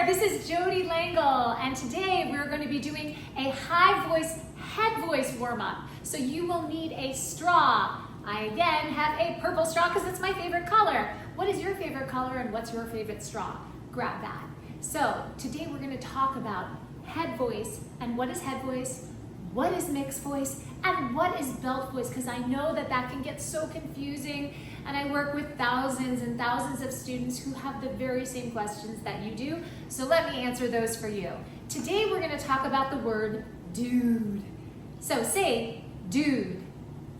there, this is JODIE LANGEL, and today we're going to be doing a high voice, head voice warm-up. So you will need a straw. I again have a purple straw because it's my favorite color. What is your favorite color and what's your favorite straw? Grab that. So today we're going to talk about head voice and what is head voice, what is mixed voice, and what is belt voice, because I know that that can get so confusing, and I work with thousands and thousands of students who have the very same questions that you do, so let me answer those for you. Today we're going to talk about the word dude. So say dude.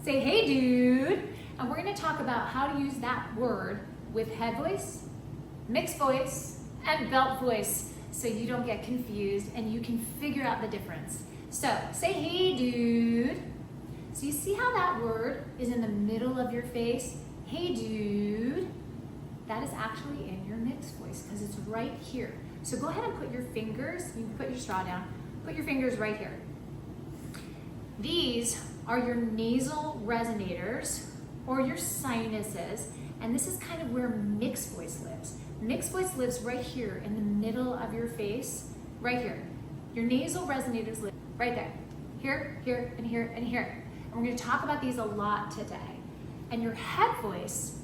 Say, hey dude, and we're going to talk about how to use that word with head voice, mixed voice, and belt voice, so you don't get confused and you can figure out the difference. So say, hey dude. So you see how that word is in the middle of your face? Hey dude. That is actually in your mixed voice because it's right here. So go ahead and put your fingers, you can put your straw down, put your fingers right here. These are your nasal resonators or your sinuses, and this is kind of where mixed voice lives. Mixed voice lives right here in the middle of your face, right here. Your nasal resonators live right there. Here, here, and here, and here. And we're going to talk about these a lot today. And your head voice,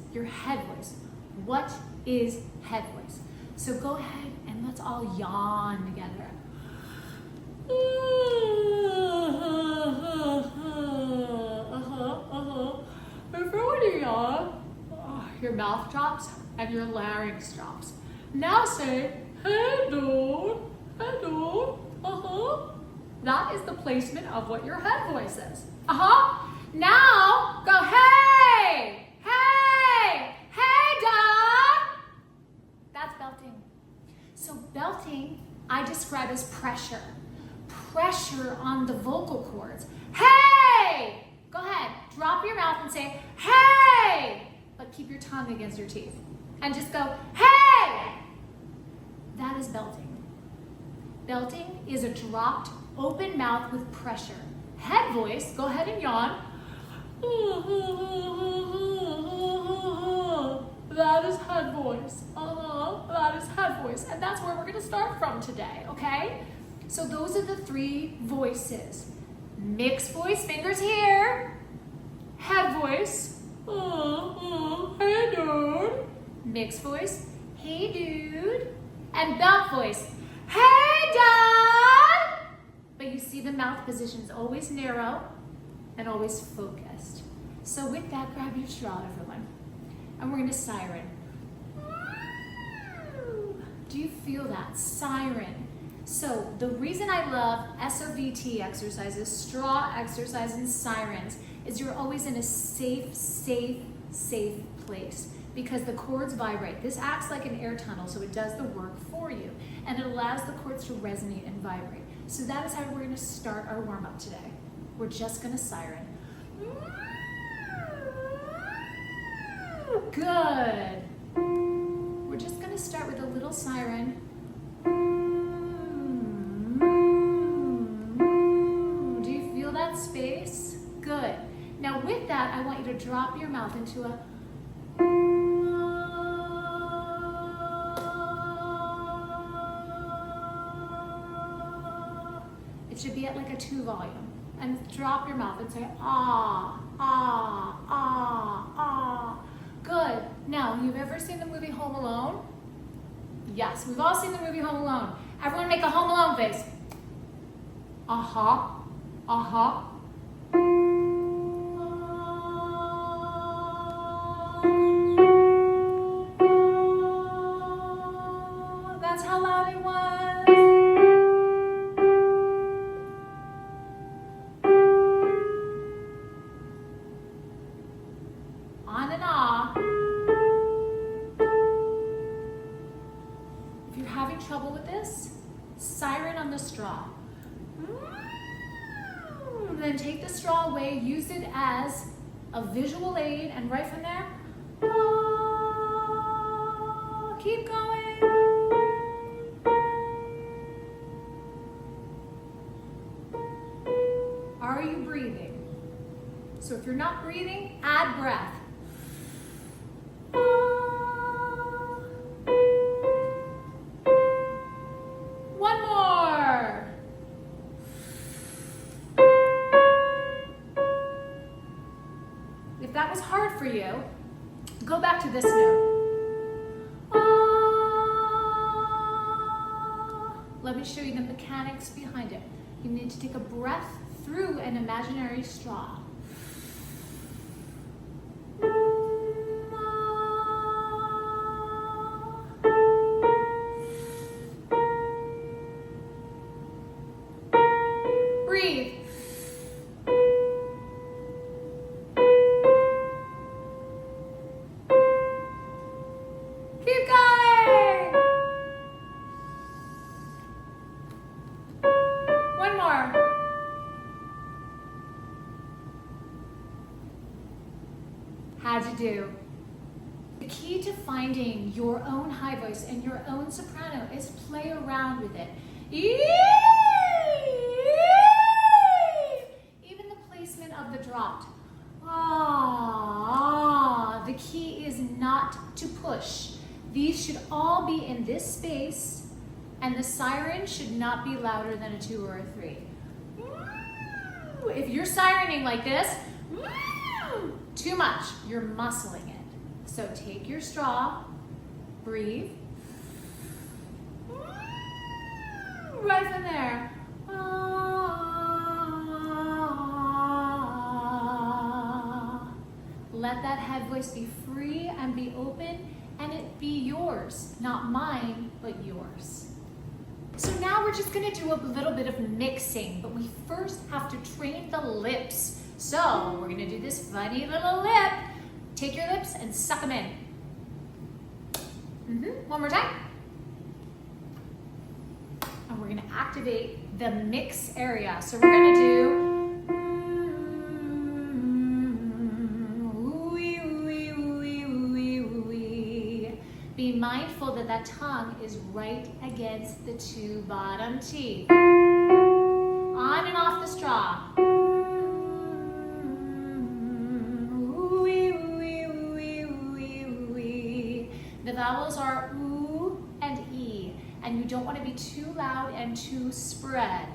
what is head voice? So go ahead and let's all yawn together. Before you yawn, your mouth drops and your larynx drops. Now say, hey dude, hey dude, That is the placement of what your head voice is. Now go, hey, hey, hey dog. That's belting. So belting, I describe as pressure. Pressure on the vocal cords. Hey! Go ahead, drop your mouth and say, hey! But keep your tongue against your teeth. And just go, hey! That is belting. Belting is a dropped, open mouth with pressure. Head voice, go ahead and yawn. That is head voice. That is head voice. And that's where we're going to start from today, okay? So those are the three voices. Mixed voice, fingers here. Head voice, hey dude. Mixed voice, hey dude. And belt voice, hey dad. But you see the mouth position is always narrow and always focused. So with that, grab your straw, everyone. And we're going to siren. Do you feel that? Siren. So the reason I love SOVT exercises, straw exercise, and sirens is you're always in a safe, safe, safe place because the cords vibrate. This acts like an air tunnel, so it does the work for you, and it allows the cords to resonate and vibrate. So that is how we're going to start our warm-up today. We're just going to siren. Good. We're just going to start with a little siren. Space. Good. Now with that, I want you to drop your mouth into a it should be at like a 2 volume. And drop your mouth and say ah, ah, ah, ah. Good. Now, you've ever seen the movie Home Alone? Yes, we've all seen the movie Home Alone. Everyone make a Home Alone face. That's how loud it was. On and off. If you're having trouble with this, siren on the straw. Then take the straw away, use it as a visual aid, and right from there, keep going. Are you breathing? So if you're not breathing, add breath. you, go back to this note. Let me show you the mechanics behind it. You need to take a breath through an imaginary straw. Breathe. Keep going. One more. How'd you do? The key to finding your own high voice and your own soprano is play around with it. Even the placement of the dropped. The key is not to push. These should all be in this space, and the siren should not be louder than a 2 or a 3. If you're sirening like this, too much, you're muscling it. So take your straw, breathe, right from there. Let that head voice be free and be open, and it be yours, not mine, but yours. So now we're just gonna do a little bit of mixing, but we first have to train the lips. So we're gonna do this funny little lip. Take your lips and suck them in. One more time. And we're gonna activate the mix area. So we're gonna do be mindful that that tongue is right against the 2 bottom teeth. On and off the straw. The vowels are oo and e, and you don't want to be too loud and too spread.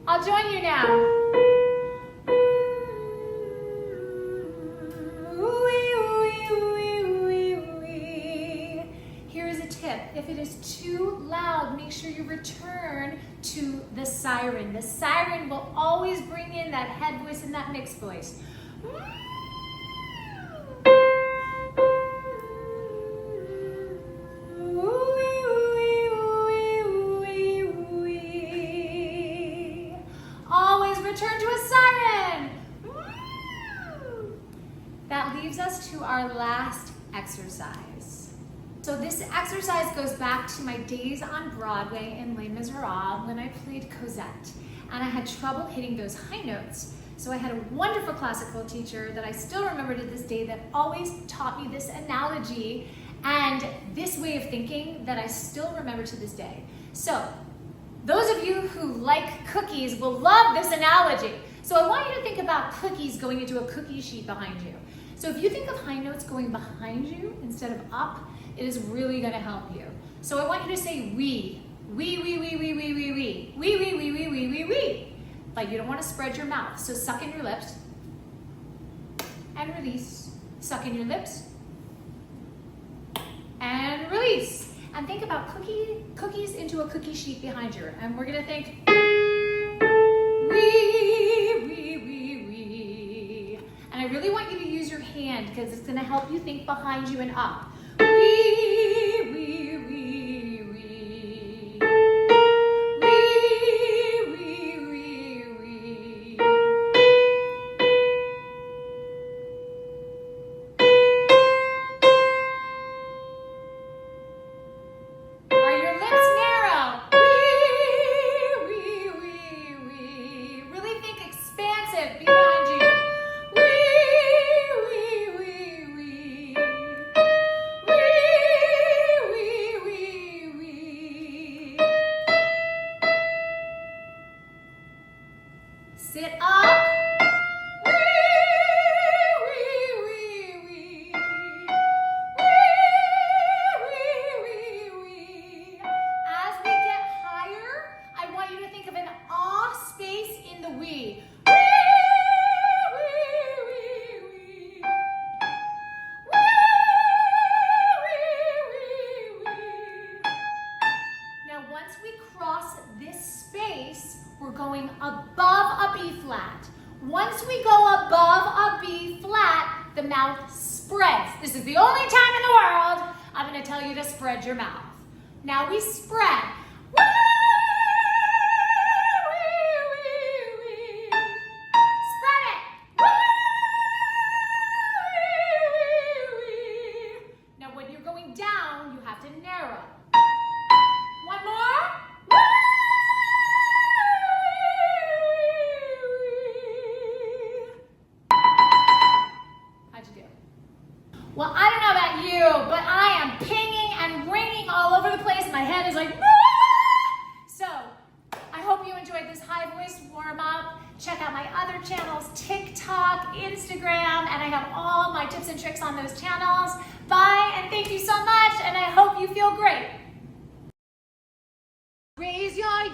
I'll join you now. Here's a tip. If it is too loud, make sure you return to the siren. The siren will always bring in that head voice and that mixed voice. Return to a siren. That leaves us to our last exercise. So this exercise goes back to my days on Broadway in Les Miserables when I played Cosette, and I had trouble hitting those high notes. So I had a wonderful classical teacher that I still remember to this day that always taught me this analogy and this way of thinking that I still remember to this day. So those of you who like cookies will love this analogy. So I want you to think about cookies going into a cookie sheet behind you. So if you think of high notes going behind you instead of up, it is really going to help you. So I want you to say we, we, we, we, we, we, we, we, we, we, we, we, we, we, we. But you don't want to spread your mouth. So suck in your lips and release. Suck in your lips and release. And think about cookies into a cookie sheet behind you. And we're gonna think, we. And I really want you to use your hand because it's gonna help you think behind you and up. Sit up. As we get higher, I want you to think of an ah space in the wee. Now once we cross this space, we're going above a B flat. Once we go above a B flat, the mouth spreads. This is the only time in the world I'm going to tell you to spread your mouth. Now we spread. Spread it. Now when you're going down, you have to narrow. One more. How'd you do? Well, I don't know about you, but I am pinging and ringing all over the place. My head is like, so I hope you enjoyed this high voice warm up. Check out my other channels, TikTok, Instagram, and I have all my tips and tricks on those channels. Bye, and thank you so much, and I hope you feel great. Raise your